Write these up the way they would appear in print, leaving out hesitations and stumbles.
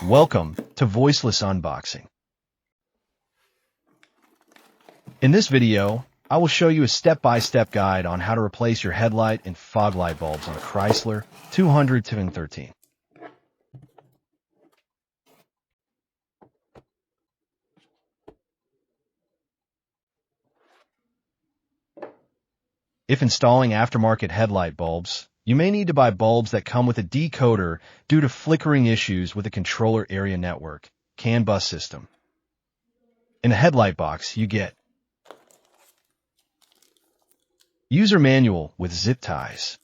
Welcome to Voiceless Unboxing. In this video, I will show you a step-by-step guide on how to replace your headlight and fog light bulbs on a Chrysler 213. If installing aftermarket headlight bulbs, you may need to buy bulbs that come with a decoder due to flickering issues with the controller area network CAN bus system. In the headlight box, you get user manual with zip ties.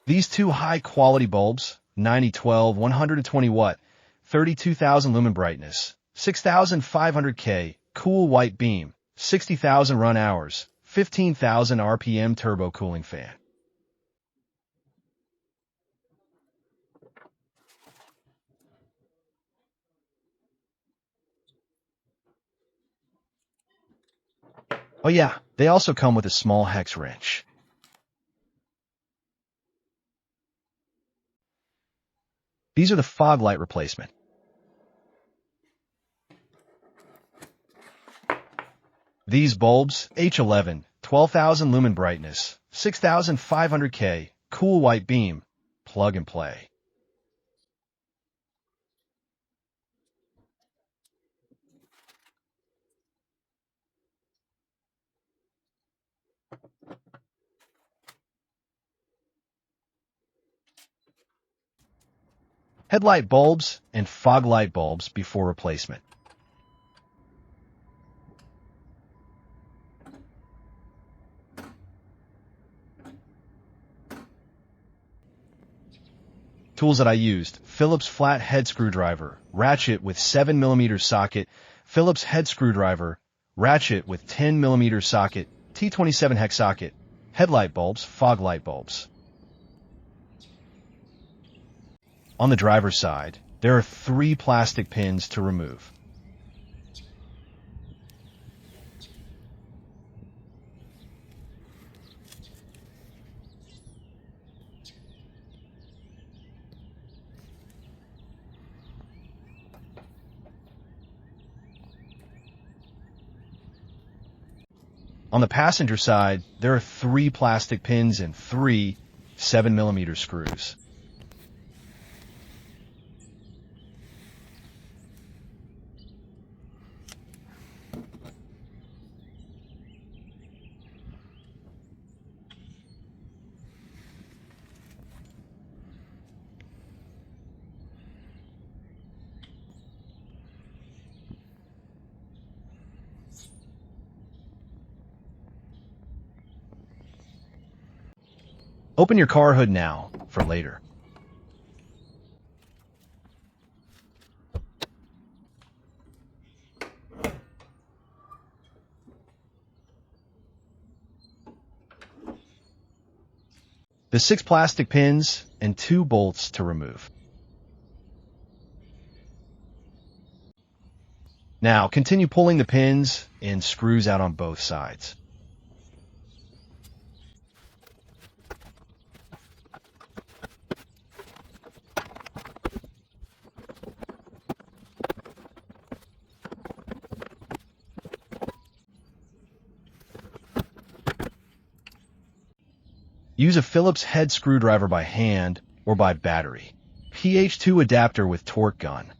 These two high-quality bulbs, 9012 120 watt, 32,000 lumen brightness, 6,500 K, cool white beam, 60,000 run hours, 15,000 RPM turbo cooling fan. Oh yeah, they also come with a small hex wrench. These are the fog light replacement. These bulbs, H11, 12,000 lumen brightness, 6,500 K, cool white beam, plug and play. Headlight bulbs and fog light bulbs before replacement. Tools that I used: Phillips flat head screwdriver, ratchet with 7mm socket, Phillips head screwdriver, ratchet with 10mm socket, T27 hex socket, headlight bulbs, fog light bulbs. On the driver's side, there are 3 plastic pins to remove. On the passenger side, there are 3 plastic pins and 3 7mm screws. Open your car hood now for later. The 6 plastic pins and 2 bolts to remove. Now continue pulling the pins and screws out on both sides. Use a Phillips head screwdriver by hand or by battery. PH2 adapter with torque gun.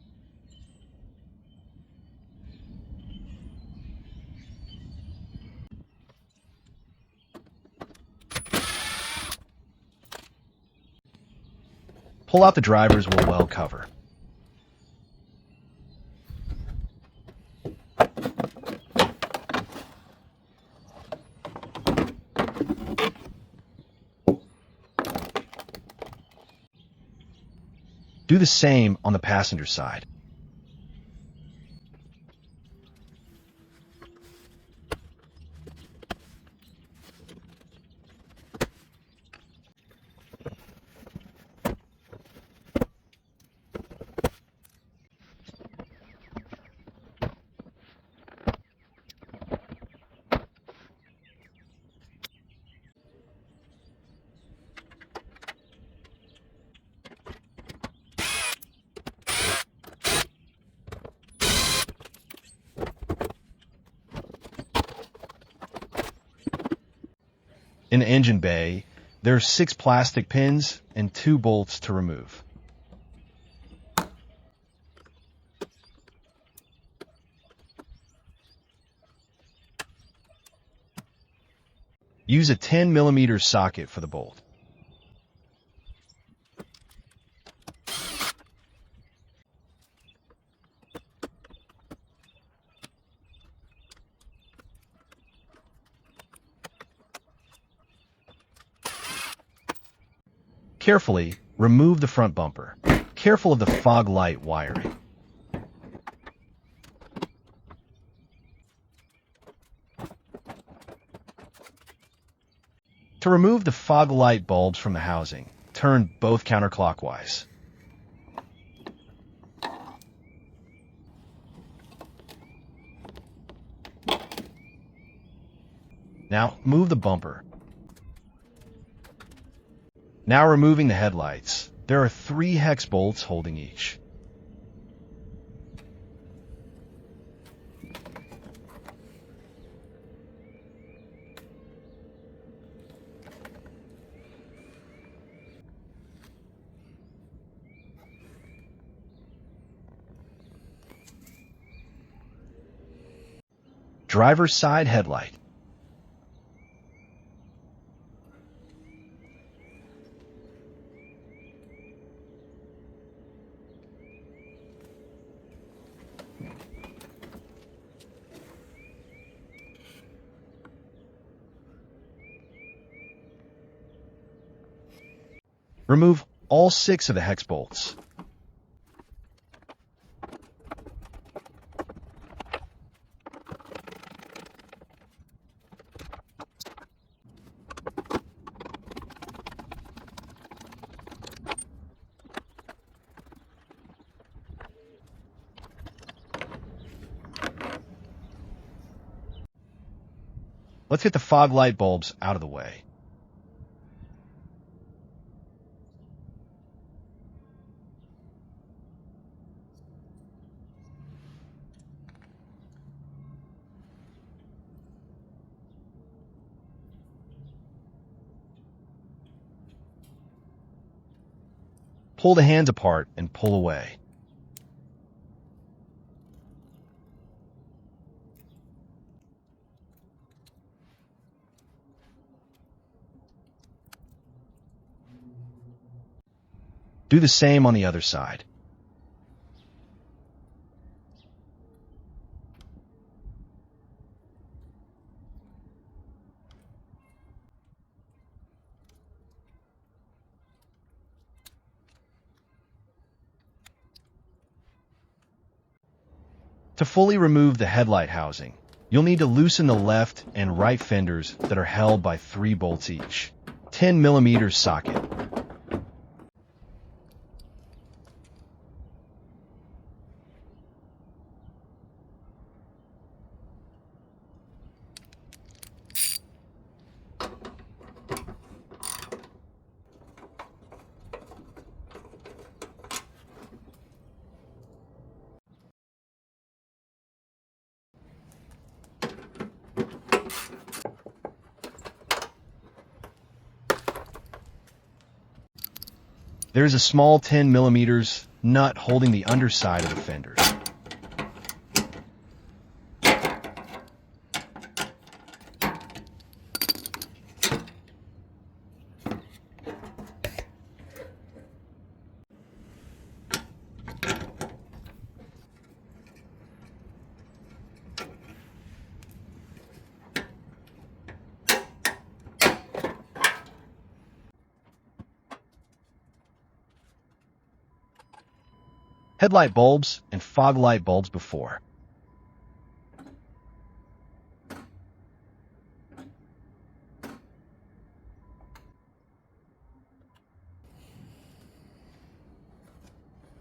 Pull out the drivers with a well cover. Do the same on the passenger side. In the engine bay, there are 6 plastic pins and 2 bolts to remove. Use a 10mm socket for the bolt. Carefully remove the front bumper. Careful of the fog light wiring. To remove the fog light bulbs from the housing, turn both counterclockwise. Now move the bumper. Now removing the headlights. There are 3 hex bolts holding each. Driver's side headlight. Remove all 6 of the hex bolts. Let's get the fog light bulbs out of the way. Pull the hands apart and pull away. Do the same on the other side. To fully remove the headlight housing, you'll need to loosen the left and right fenders that are held by 3 bolts each. 10mm socket. There's a small 10mm nut holding the underside of the fenders. Headlight bulbs and fog light bulbs before.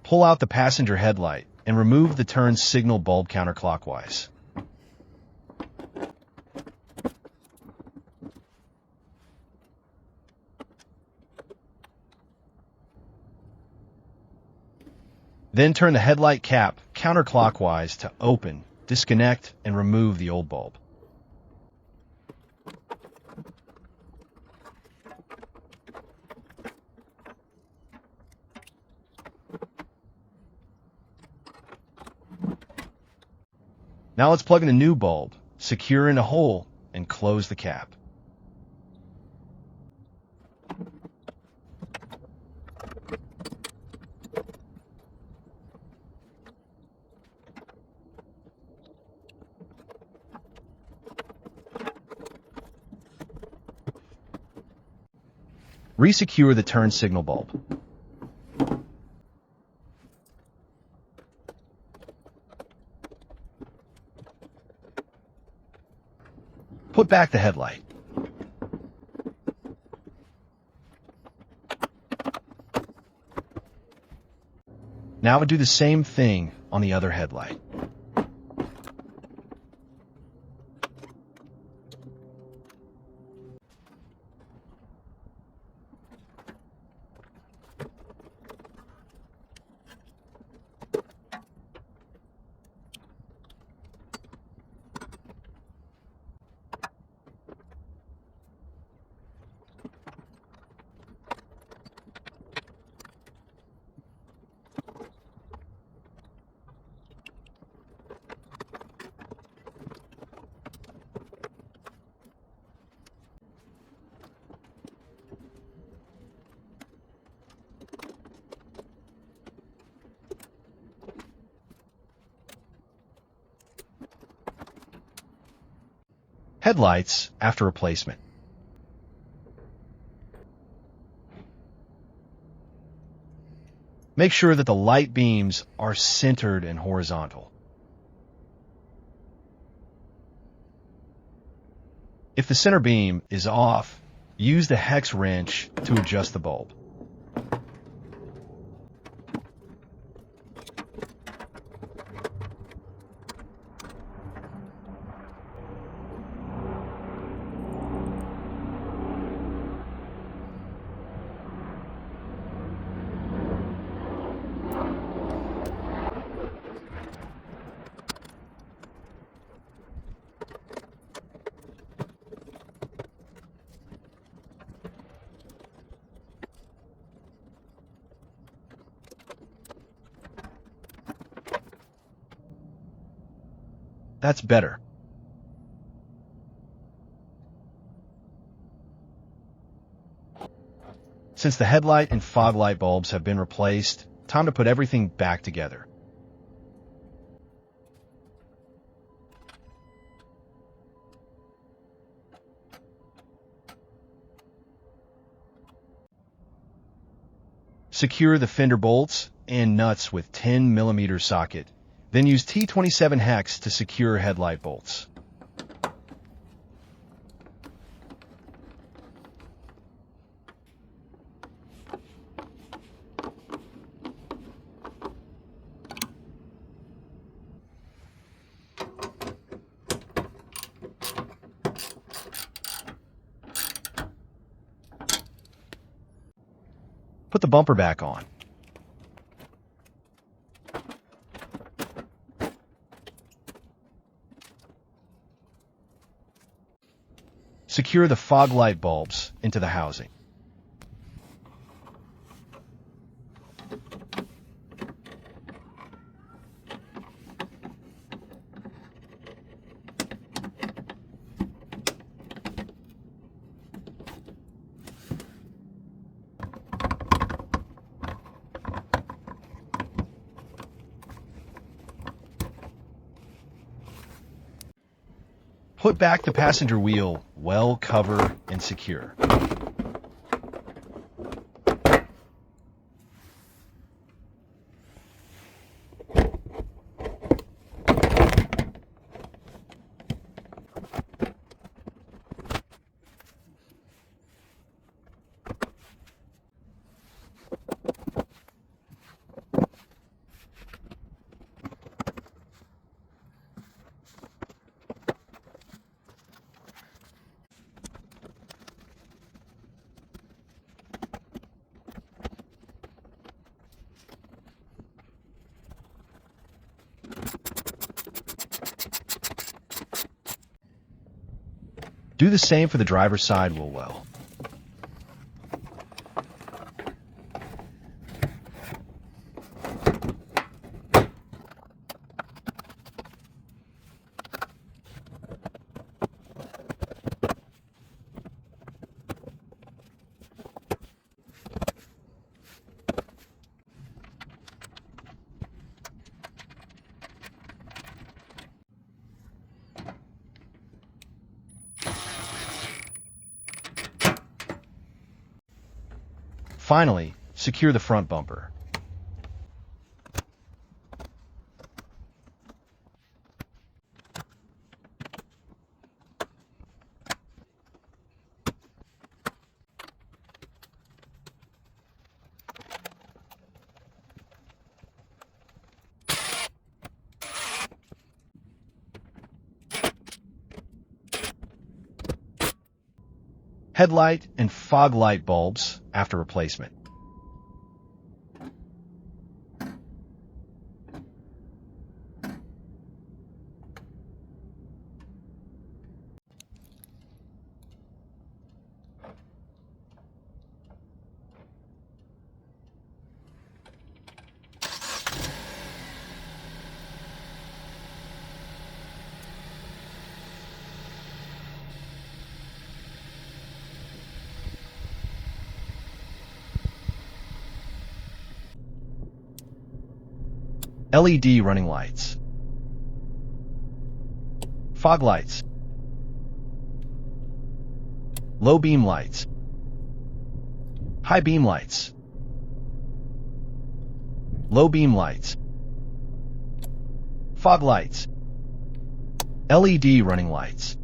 Pull out the passenger headlight and remove the turn signal bulb counterclockwise. Then turn the headlight cap counterclockwise to open, disconnect, and remove the old bulb. Now let's plug in a new bulb, secure in a hole, and close the cap. Resecure the turn signal bulb. Put back the headlight. Now do the same thing on the other headlight. Headlights after replacement. Make sure that the light beams are centered and horizontal. If the center beam is off, use the hex wrench to adjust the bulb. That's better. Since the headlight and fog light bulbs have been replaced, time to put everything back together. Secure the fender bolts and nuts with 10mm socket. Then use T27 hex to secure headlight bolts. Put the bumper back on. Secure the fog light bulbs into the housing. Put back the passenger wheel well covered and secure. Do the same for the driver's side wheel well. Finally, secure the front bumper. Headlight and fog light bulbs after replacement. LED running lights. Fog lights. Low beam lights. High beam lights. Low beam lights. Fog lights. LED running lights.